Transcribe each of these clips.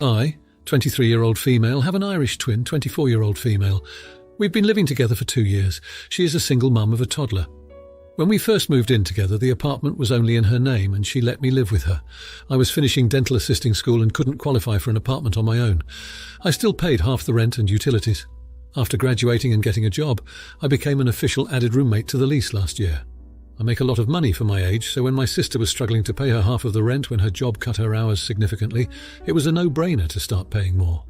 I, 23-year-old female, have an Irish twin, 24-year-old female. We've been living together for 2 years. She is a single mum of a toddler. When we first moved in together, the apartment was only in her name and she let me live with her. I was finishing dental assisting school and couldn't qualify for an apartment on my own. I still paid half the rent and utilities. After graduating and getting a job, I became an official added roommate to the lease last year. I make a lot of money for my age, so when my sister was struggling to pay her half of the rent when her job cut her hours significantly, it was a no-brainer to start paying more.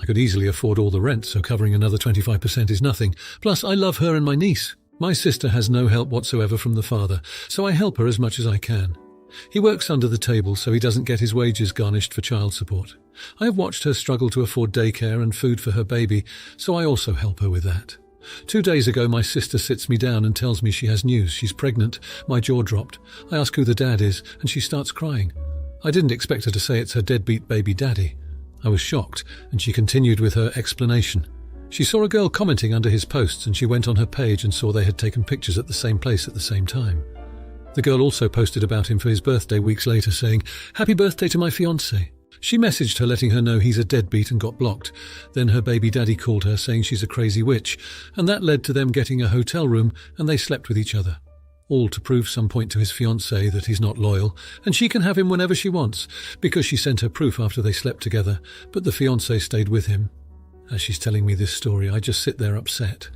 I could easily afford all the rent, so covering another 25% is nothing. Plus, I love her and my niece. My sister has no help whatsoever from the father, so I help her as much as I can. He works under the table, so he doesn't get his wages garnished for child support. I have watched her struggle to afford daycare and food for her baby, so I also help her with that. 2 days ago, my sister sits me down and tells me she has news. She's pregnant. My jaw dropped. I ask who the dad is, and she starts crying. I didn't expect her to say it's her deadbeat baby daddy. I was shocked, and she continued with her explanation. She saw a girl commenting under his posts, and she went on her page and saw they had taken pictures at the same place at the same time. The girl also posted about him for his birthday weeks later, saying, "Happy birthday to my fiancé." She messaged her letting her know he's a deadbeat and got blocked. Then her baby daddy called her saying she's a crazy witch, and that led to them getting a hotel room and they slept with each other. All to prove some point to his fiancée that he's not loyal, and she can have him whenever she wants, because she sent her proof after they slept together, but the fiancé stayed with him. As she's telling me this story, I just sit there upset.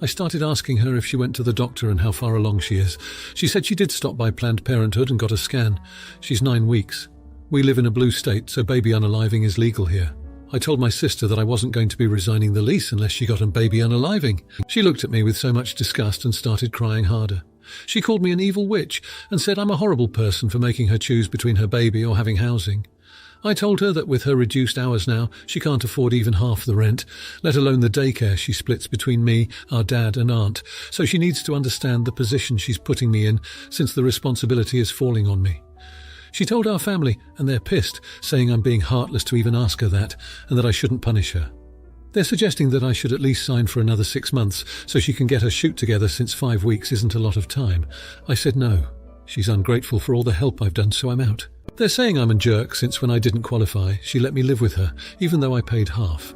I started asking her if she went to the doctor and how far along she is. She said she did stop by Planned Parenthood and got a scan. She's 9 weeks. We live in a blue state, so baby unaliving is legal here. I told my sister that I wasn't going to be resigning the lease unless she got a baby unaliving. She looked at me with so much disgust and started crying harder. She called me an evil witch and said I'm a horrible person for making her choose between her baby or having housing. I told her that with her reduced hours now, she can't afford even half the rent, let alone the daycare she splits between me, our dad and aunt, so she needs to understand the position she's putting me in since the responsibility is falling on me. She told our family, and they're pissed, saying I'm being heartless to even ask her that, and that I shouldn't punish her. They're suggesting that I should at least sign for another 6 months so she can get her shoot together since 5 weeks isn't a lot of time. I said no. She's ungrateful for all the help I've done, so I'm out. They're saying I'm a jerk since when I didn't qualify, she let me live with her, even though I paid half.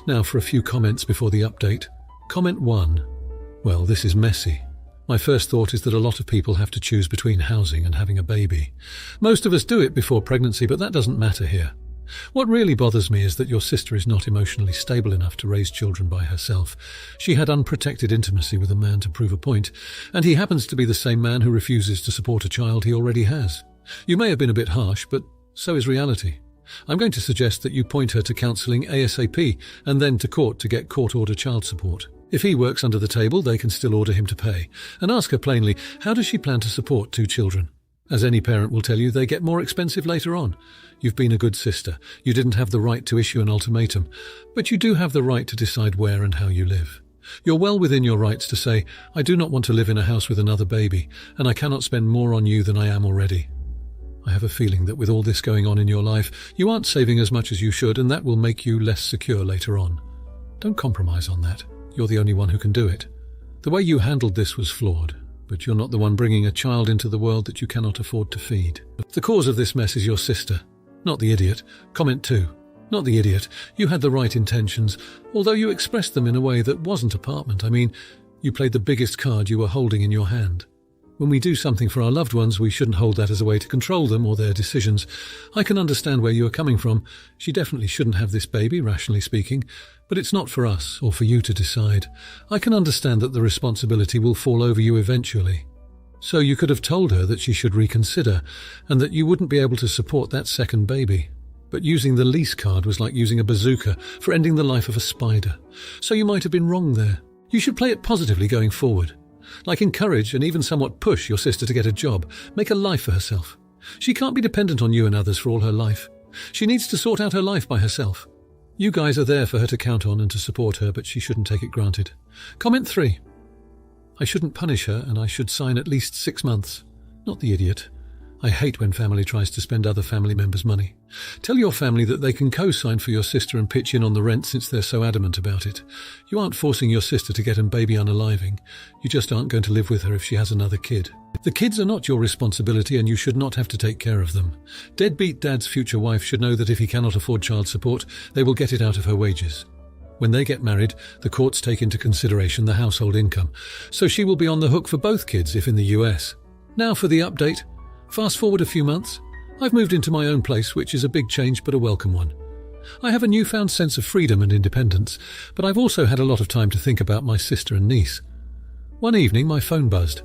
Now for a few comments before the update. Comment 1. Well, this is messy. My first thought is that a lot of people have to choose between housing and having a baby. Most of us do it before pregnancy, but that doesn't matter here. What really bothers me is that your sister is not emotionally stable enough to raise children by herself. She had unprotected intimacy with a man to prove a point, and he happens to be the same man who refuses to support a child he already has. You may have been a bit harsh, but so is reality. I'm going to suggest that you point her to counselling ASAP and then to court to get court-order child support. If he works under the table, they can still order him to pay. And ask her plainly, how does she plan to support 2 children? As any parent will tell you, they get more expensive later on. You've been a good sister. You didn't have the right to issue an ultimatum, but you do have the right to decide where and how you live. You're well within your rights to say, I do not want to live in a house with another baby, and I cannot spend more on you than I am already. I have a feeling that with all this going on in your life, you aren't saving as much as you should, and that will make you less secure later on. Don't compromise on that. You're the only one who can do it. The way you handled this was flawed, but you're not the one bringing a child into the world that you cannot afford to feed. The cause of this mess is your sister, not the idiot. Comment 2. Not the idiot. You had the right intentions, although you expressed them in a way that wasn't apartment. I mean, you played the biggest card you were holding in your hand. When we do something for our loved ones, we shouldn't hold that as a way to control them or their decisions. I can understand where you are coming from. She definitely shouldn't have this baby, rationally speaking, but it's not for us or for you to decide. I can understand that the responsibility will fall over you eventually. So you could have told her that she should reconsider and that you wouldn't be able to support that second baby. But using the lease card was like using a bazooka for ending the life of a spider. So you might have been wrong there. You should play it positively going forward. Like encourage and even somewhat push your sister to get a job, make a life for herself. She can't be dependent on you and others for all her life. She needs to sort out her life by herself. You guys are there for her to count on and to support her, but she shouldn't take it granted. Comment 3. I shouldn't punish her and I should sign at least 6 months. Not the idiot. I hate when family tries to spend other family members' money. Tell your family that they can co-sign for your sister and pitch in on the rent since they're so adamant about it. You aren't forcing your sister to get a baby unaliving. You just aren't going to live with her if she has another kid. The kids are not your responsibility and you should not have to take care of them. Deadbeat dad's future wife should know that if he cannot afford child support, they will get it out of her wages. When they get married, the courts take into consideration the household income, so she will be on the hook for both kids if in the US. Now for the update. Fast forward a few months. I've moved into my own place, which is a big change but a welcome one. I have a newfound sense of freedom and independence, but I've also had a lot of time to think about my sister and niece. One evening my phone buzzed.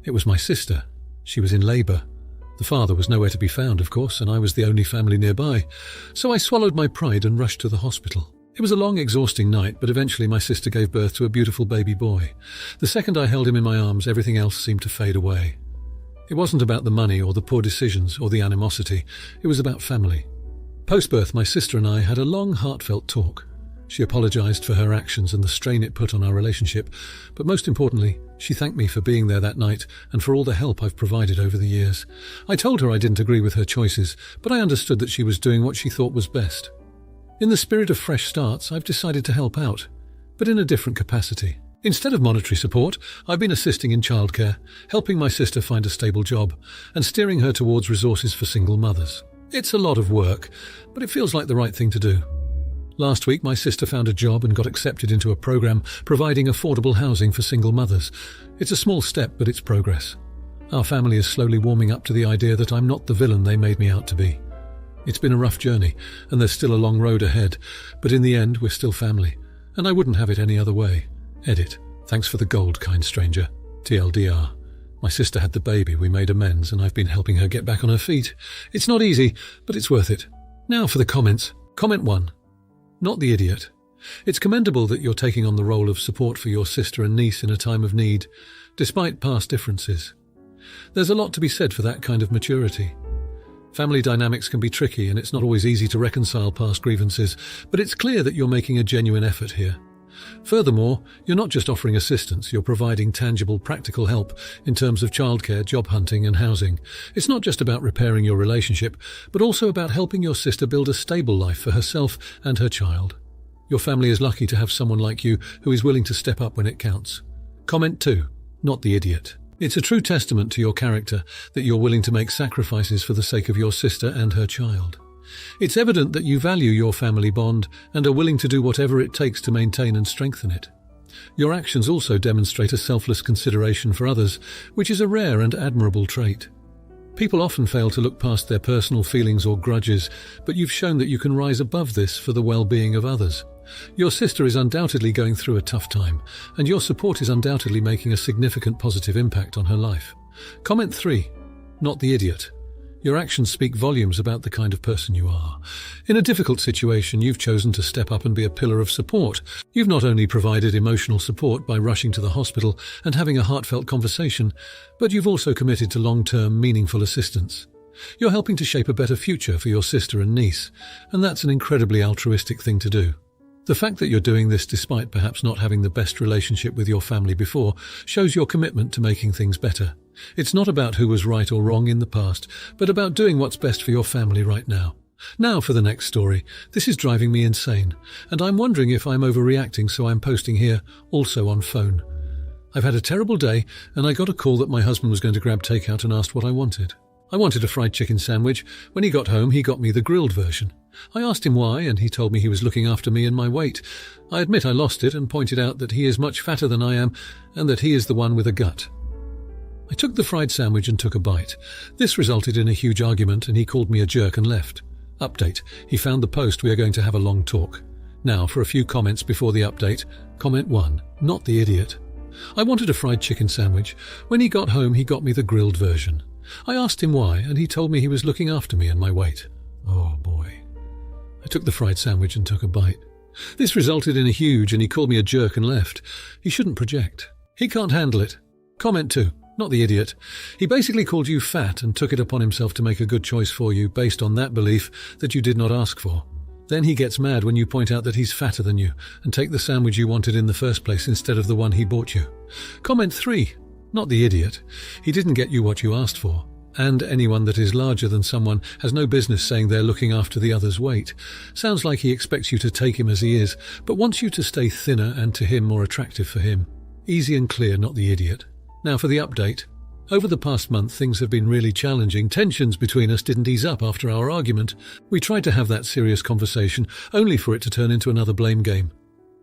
It was my sister. She was in labour. The father was nowhere to be found, of course, and I was the only family nearby, so I swallowed my pride and rushed to the hospital. It was a long, exhausting night, but eventually my sister gave birth to a beautiful baby boy. The second I held him in my arms, everything else seemed to fade away. It wasn't about the money or the poor decisions or the animosity. It was about family. Post-birth, my sister and I had a long, heartfelt talk. She apologised for her actions and the strain it put on our relationship, but most importantly, she thanked me for being there that night and for all the help I've provided over the years. I told her I didn't agree with her choices, but I understood that she was doing what she thought was best. In the spirit of fresh starts, I've decided to help out, but in a different capacity. Instead of monetary support, I've been assisting in childcare, helping my sister find a stable job, and steering her towards resources for single mothers. It's a lot of work, but it feels like the right thing to do. Last week, my sister found a job and got accepted into a program providing affordable housing for single mothers. It's a small step, but it's progress. Our family is slowly warming up to the idea that I'm not the villain they made me out to be. It's been a rough journey, and there's still a long road ahead, but in the end, we're still family, and I wouldn't have it any other way. Edit. Thanks for the gold, kind stranger. TLDR. My sister had the baby, we made amends, and I've been helping her get back on her feet. It's not easy, but it's worth it. Now for the comments. Comment 1. Not the idiot. It's commendable that you're taking on the role of support for your sister and niece in a time of need, despite past differences. There's a lot to be said for that kind of maturity. Family dynamics can be tricky, and it's not always easy to reconcile past grievances, but it's clear that you're making a genuine effort here. Furthermore, you're not just offering assistance, you're providing tangible, practical help in terms of childcare, job hunting and housing. It's not just about repairing your relationship, but also about helping your sister build a stable life for herself and her child. Your family is lucky to have someone like you who is willing to step up when it counts. Comment 2. Not the idiot. It's a true testament to your character that you're willing to make sacrifices for the sake of your sister and her child. It's evident that you value your family bond and are willing to do whatever it takes to maintain and strengthen it. Your actions also demonstrate a selfless consideration for others, which is a rare and admirable trait. People often fail to look past their personal feelings or grudges, but you've shown that you can rise above this for the well-being of others. Your sister is undoubtedly going through a tough time, and your support is undoubtedly making a significant positive impact on her life. Comment 3. Not the idiot. Your actions speak volumes about the kind of person you are. In a difficult situation, you've chosen to step up and be a pillar of support. You've not only provided emotional support by rushing to the hospital and having a heartfelt conversation, but you've also committed to long-term, meaningful assistance. You're helping to shape a better future for your sister and niece, and that's an incredibly altruistic thing to do. The fact that you're doing this despite perhaps not having the best relationship with your family before shows your commitment to making things better. It's not about who was right or wrong in the past, but about doing what's best for your family right now. Now for the next story. This is driving me insane, and I'm wondering if I'm overreacting, so I'm posting here, also on phone. I've had a terrible day, and I got a call that my husband was going to grab takeout and asked what I wanted. I wanted a fried chicken sandwich. When he got home, he got me the grilled version. I asked him why, and he told me he was looking after me and my weight. I admit I lost it and pointed out that he is much fatter than I am, and that he is the one with a gut. I took the fried sandwich and took a bite. This resulted in a huge argument, and he called me a jerk and left. Update. He found the post. We are going to have a long talk. Now for a few comments before the update. Comment 1. Not the idiot. I wanted a fried chicken sandwich. When he got home, he got me the grilled version. I asked him why, and he told me he was looking after me and my weight. Oh boy. I took the fried sandwich and took a bite. This resulted in a huge, and he called me a jerk and left. He shouldn't project. He can't handle it. Comment 2. Not the idiot. He basically called you fat and took it upon himself to make a good choice for you based on that belief that you did not ask for. Then he gets mad when you point out that he's fatter than you and take the sandwich you wanted in the first place instead of the one he bought you. Comment 3. Not the idiot. He didn't get you what you asked for. And anyone that is larger than someone has no business saying they're looking after the other's weight. Sounds like he expects you to take him as he is, but wants you to stay thinner and to him more attractive for him. Easy and clear, not the idiot. Now for the update. Over the past month, things have been really challenging. Tensions between us didn't ease up after our argument. We tried to have that serious conversation, only for it to turn into another blame game.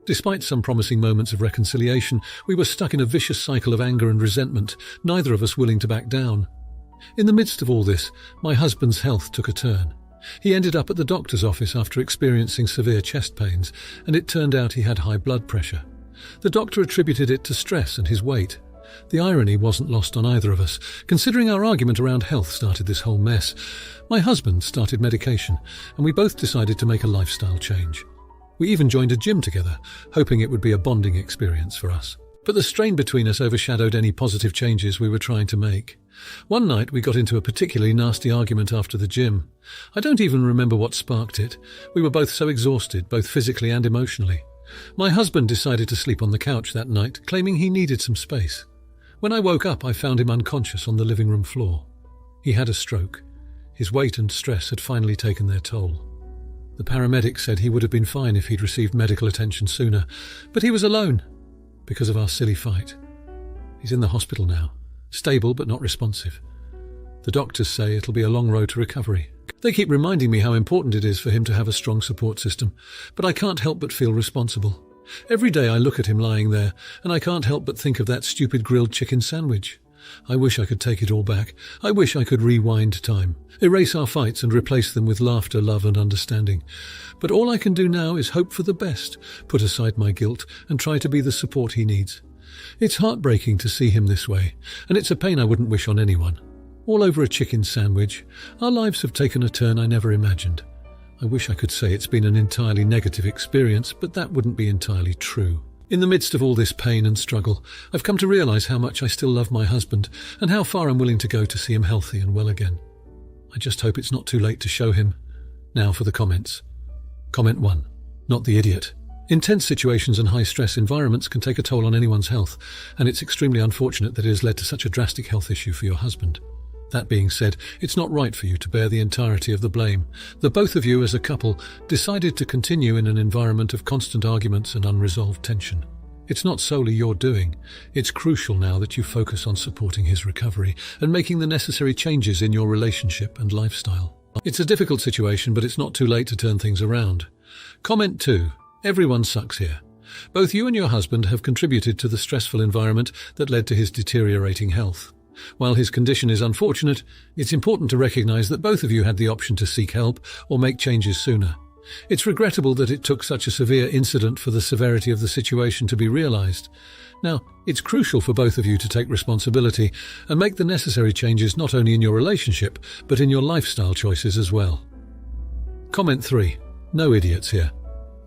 Despite some promising moments of reconciliation, we were stuck in a vicious cycle of anger and resentment, neither of us willing to back down. In the midst of all this, my husband's health took a turn. He ended up at the doctor's office after experiencing severe chest pains, and it turned out he had high blood pressure. The doctor attributed it to stress and his weight. The irony wasn't lost on either of us, considering our argument around health started this whole mess. My husband started medication, and we both decided to make a lifestyle change. We even joined a gym together, hoping it would be a bonding experience for us. But the strain between us overshadowed any positive changes we were trying to make. One night we got into a particularly nasty argument after the gym. I don't even remember what sparked it. We were both so exhausted, both physically and emotionally. My husband decided to sleep on the couch that night, claiming he needed some space. When I woke up, I found him unconscious on the living room floor. He had a stroke. His weight and stress had finally taken their toll. The paramedic said he would have been fine if he'd received medical attention sooner, but he was alone because of our silly fight. He's in the hospital now. Stable but not responsive. The doctors say it'll be a long road to recovery. They keep reminding me how important it is for him to have a strong support system, but I can't help but feel responsible. Every day I look at him lying there, and I can't help but think of that stupid grilled chicken sandwich. I wish I could take it all back. I wish I could rewind time, erase our fights and replace them with laughter, love and understanding. But all I can do now is hope for the best, put aside my guilt, and try to be the support he needs. It's heartbreaking to see him this way, and it's a pain I wouldn't wish on anyone. All over a chicken sandwich. Our lives have taken a turn I never imagined. I wish I could say it's been an entirely negative experience, but that wouldn't be entirely true. In the midst of all this pain and struggle, I've come to realise how much I still love my husband and how far I'm willing to go to see him healthy and well again. I just hope it's not too late to show him. Now for the comments. Comment 1. Not the idiot. Intense situations and high-stress environments can take a toll on anyone's health, and it's extremely unfortunate that it has led to such a drastic health issue for your husband. That being said, it's not right for you to bear the entirety of the blame. The both of you as a couple decided to continue in an environment of constant arguments and unresolved tension. It's not solely your doing. It's crucial now that you focus on supporting his recovery and making the necessary changes in your relationship and lifestyle. It's a difficult situation, but it's not too late to turn things around. Comment 2. Everyone sucks here. Both you and your husband have contributed to the stressful environment that led to his deteriorating health. While his condition is unfortunate, it's important to recognise that both of you had the option to seek help or make changes sooner. It's regrettable that it took such a severe incident for the severity of the situation to be realised. Now, it's crucial for both of you to take responsibility and make the necessary changes not only in your relationship, but in your lifestyle choices as well. Comment 3. No idiots here.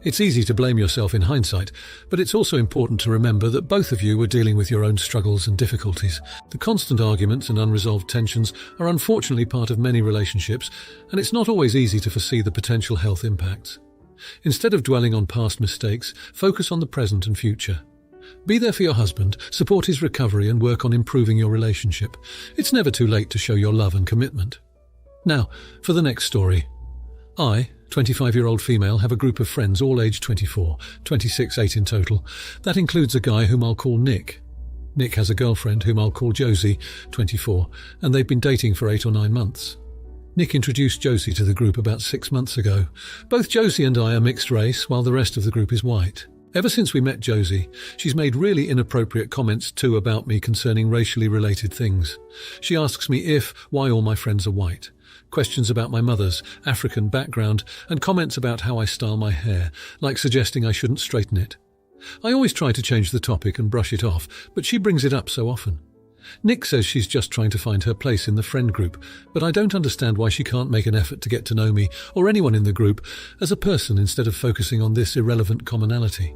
It's easy to blame yourself in hindsight, but it's also important to remember that both of you were dealing with your own struggles and difficulties. The constant arguments and unresolved tensions are unfortunately part of many relationships, and it's not always easy to foresee the potential health impacts. Instead of dwelling on past mistakes, focus on the present and future. Be there for your husband, support his recovery and work on improving your relationship. It's never too late to show your love and commitment. Now, for the next story. I, 25-year-old female, have a group of friends all aged 24, 26, 8 in total. That includes a guy whom I'll call Nick. Nick has a girlfriend whom I'll call Josie, 24, and they've been dating for 8 or 9 months. Nick introduced Josie to the group about 6 months ago. Both Josie and I are mixed race, while the rest of the group is white. Ever since we met Josie, she's made really inappropriate comments too about me concerning racially related things. She asks me why all my friends are white. Questions about my mother's African background and comments about how I style my hair, like suggesting I shouldn't straighten it. I always try to change the topic and brush it off, but she brings it up so often. Nick says she's just trying to find her place in the friend group, but I don't understand why she can't make an effort to get to know me or anyone in the group as a person instead of focusing on this irrelevant commonality.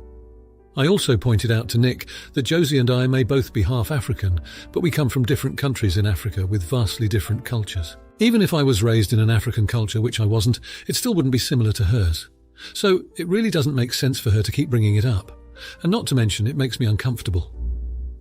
I also pointed out to Nick that Josie and I may both be half African, but we come from different countries in Africa with vastly different cultures. Even if I was raised in an African culture, which I wasn't, it still wouldn't be similar to hers. So it really doesn't make sense for her to keep bringing it up. And not to mention, it makes me uncomfortable.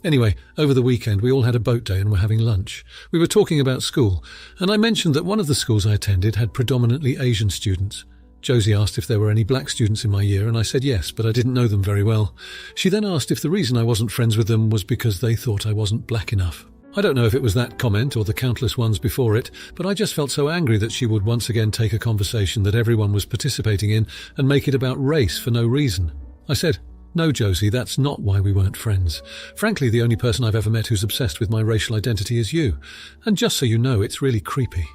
Anyway, over the weekend we all had a boat day and were having lunch. We were talking about school, and I mentioned that one of the schools I attended had predominantly Asian students. Josie asked if there were any black students in my year, and I said yes, but I didn't know them very well. She then asked if the reason I wasn't friends with them was because they thought I wasn't black enough. I don't know if it was that comment or the countless ones before it, but I just felt so angry that she would once again take a conversation that everyone was participating in and make it about race for no reason. I said, "No, Josie, that's not why we weren't friends. Frankly, the only person I've ever met who's obsessed with my racial identity is you. And just so you know, it's really creepy."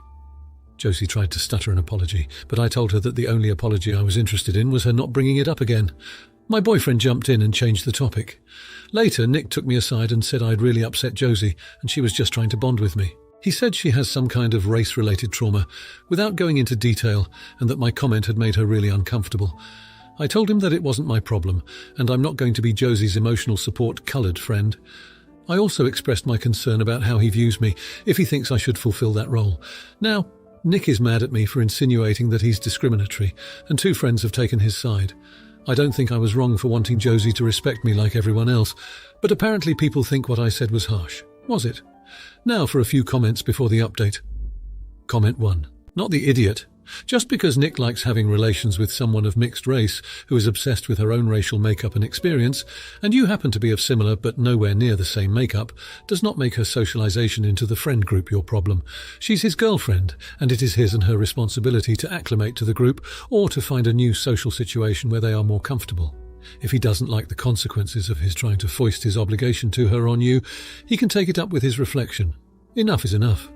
Josie tried to stutter an apology, but I told her that the only apology I was interested in was her not bringing it up again. My boyfriend jumped in and changed the topic. Later, Nick took me aside and said I'd really upset Josie, and she was just trying to bond with me. He said she has some kind of race-related trauma, without going into detail, and that my comment had made her really uncomfortable. I told him that it wasn't my problem, and I'm not going to be Josie's emotional support coloured friend. I also expressed my concern about how he views me, if he thinks I should fulfil that role. Now, Nick is mad at me for insinuating that he's discriminatory, and two friends have taken his side. I don't think I was wrong for wanting Josie to respect me like everyone else, but apparently people think what I said was harsh. Was it? Now for a few comments before the update. Comment 1. Not the idiot. Just because Nick likes having relations with someone of mixed race who is obsessed with her own racial makeup and experience, and you happen to be of similar but nowhere near the same makeup, does not make her socialization into the friend group your problem. She's his girlfriend, and it is his and her responsibility to acclimate to the group or to find a new social situation where they are more comfortable. If he doesn't like the consequences of his trying to foist his obligation to her on you, he can take it up with his reflection. Enough is enough.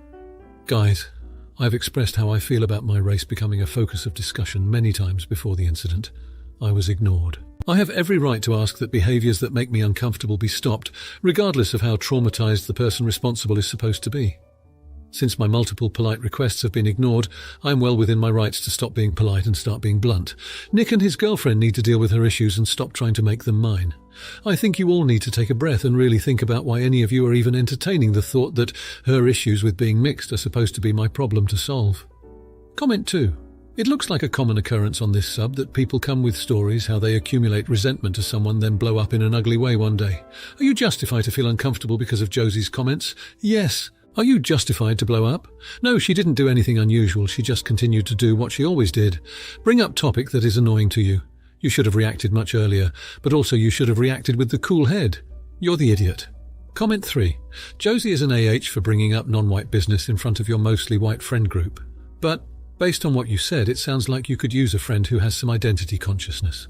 Guys, I've expressed how I feel about my race becoming a focus of discussion many times before the incident. I was ignored. I have every right to ask that behaviours that make me uncomfortable be stopped, regardless of how traumatised the person responsible is supposed to be. Since my multiple polite requests have been ignored, I am well within my rights to stop being polite and start being blunt. Nick and his girlfriend need to deal with her issues and stop trying to make them mine. I think you all need to take a breath and really think about why any of you are even entertaining the thought that her issues with being mixed are supposed to be my problem to solve. Comment 2. It looks like a common occurrence on this sub that people come with stories how they accumulate resentment to someone then blow up in an ugly way one day. Are you justified to feel uncomfortable because of Josie's comments? Yes. Are you justified to blow up? No, she didn't do anything unusual. She just continued to do what she always did. Bring up topic that is annoying to you. You should have reacted much earlier, but also you should have reacted with the cool head. You're the idiot. Comment 3. Josie is an AH for bringing up non-white business in front of your mostly white friend group. But, based on what you said, it sounds like you could use a friend who has some identity consciousness.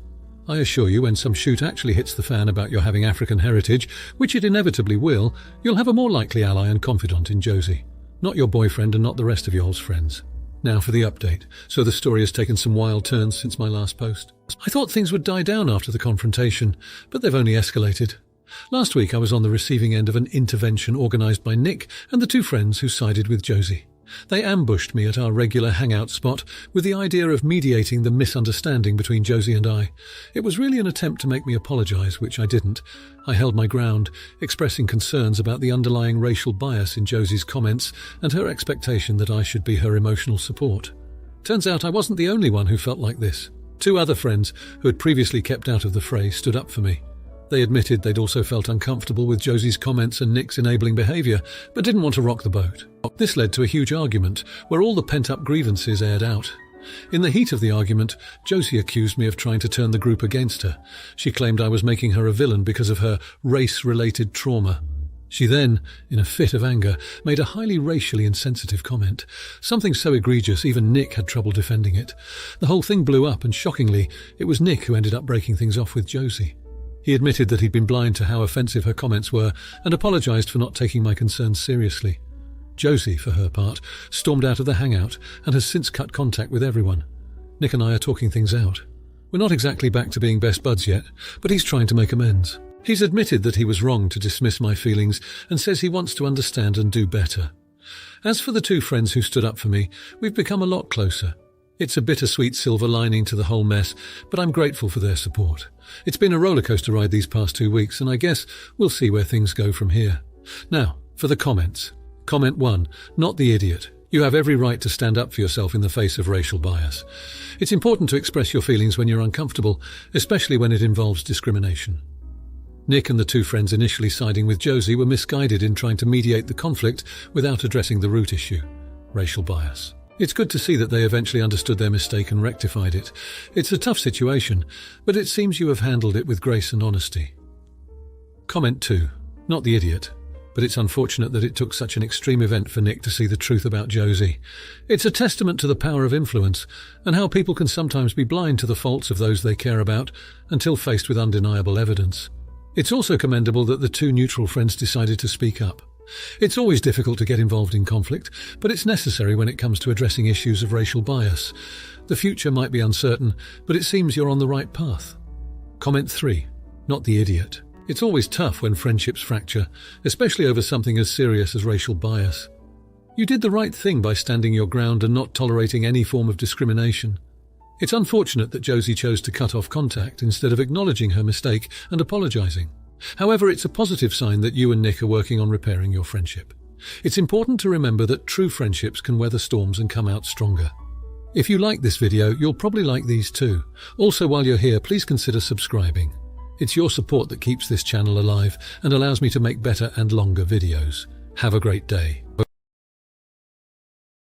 I assure you, when some shoot actually hits the fan about your having African heritage, which it inevitably will, you'll have a more likely ally and confidant in Josie. Not your boyfriend and not the rest of y'all's friends. Now for the update. So the story has taken some wild turns since my last post. I thought things would die down after the confrontation, but they've only escalated. Last week I was on the receiving end of an intervention organised by Nick and the two friends who sided with Josie. They ambushed me at our regular hangout spot with the idea of mediating the misunderstanding between Josie and I. It was really an attempt to make me apologise, which I didn't. I held my ground, expressing concerns about the underlying racial bias in Josie's comments and her expectation that I should be her emotional support. Turns out I wasn't the only one who felt like this. Two other friends, who had previously kept out of the fray, stood up for me. They admitted they'd also felt uncomfortable with Josie's comments and Nick's enabling behaviour, but didn't want to rock the boat. This led to a huge argument, where all the pent-up grievances aired out. In the heat of the argument, Josie accused me of trying to turn the group against her. She claimed I was making her a villain because of her race-related trauma. She then, in a fit of anger, made a highly racially insensitive comment, something so egregious even Nick had trouble defending it. The whole thing blew up, and shockingly, it was Nick who ended up breaking things off with Josie. He admitted that he'd been blind to how offensive her comments were and apologised for not taking my concerns seriously. Josie, for her part, stormed out of the hangout and has since cut contact with everyone. Nick and I are talking things out. We're not exactly back to being best buds yet, but he's trying to make amends. He's admitted that he was wrong to dismiss my feelings and says he wants to understand and do better. As for the two friends who stood up for me, we've become a lot closer. It's a bittersweet silver lining to the whole mess, but I'm grateful for their support. It's been a rollercoaster ride these past 2 weeks, and I guess we'll see where things go from here. Now, for the comments. Comment 1. Not the idiot. You have every right to stand up for yourself in the face of racial bias. It's important to express your feelings when you're uncomfortable, especially when it involves discrimination. Nick and the two friends initially siding with Josie were misguided in trying to mediate the conflict without addressing the root issue, racial bias. It's good to see that they eventually understood their mistake and rectified it. It's a tough situation, but it seems you have handled it with grace and honesty. Comment 2. Not the idiot, but it's unfortunate that it took such an extreme event for Nick to see the truth about Josie. It's a testament to the power of influence and how people can sometimes be blind to the faults of those they care about until faced with undeniable evidence. It's also commendable that the two neutral friends decided to speak up. It's always difficult to get involved in conflict, but it's necessary when it comes to addressing issues of racial bias. The future might be uncertain, but it seems you're on the right path. Comment 3. Not the idiot. It's always tough when friendships fracture, especially over something as serious as racial bias. You did the right thing by standing your ground and not tolerating any form of discrimination. It's unfortunate that Josie chose to cut off contact instead of acknowledging her mistake and apologizing. However, it's a positive sign that you and Nick are working on repairing your friendship. It's important to remember that true friendships can weather storms and come out stronger. If you like this video, you'll probably like these too. Also, while you're here, please consider subscribing. It's your support that keeps this channel alive and allows me to make better and longer videos. Have a great day.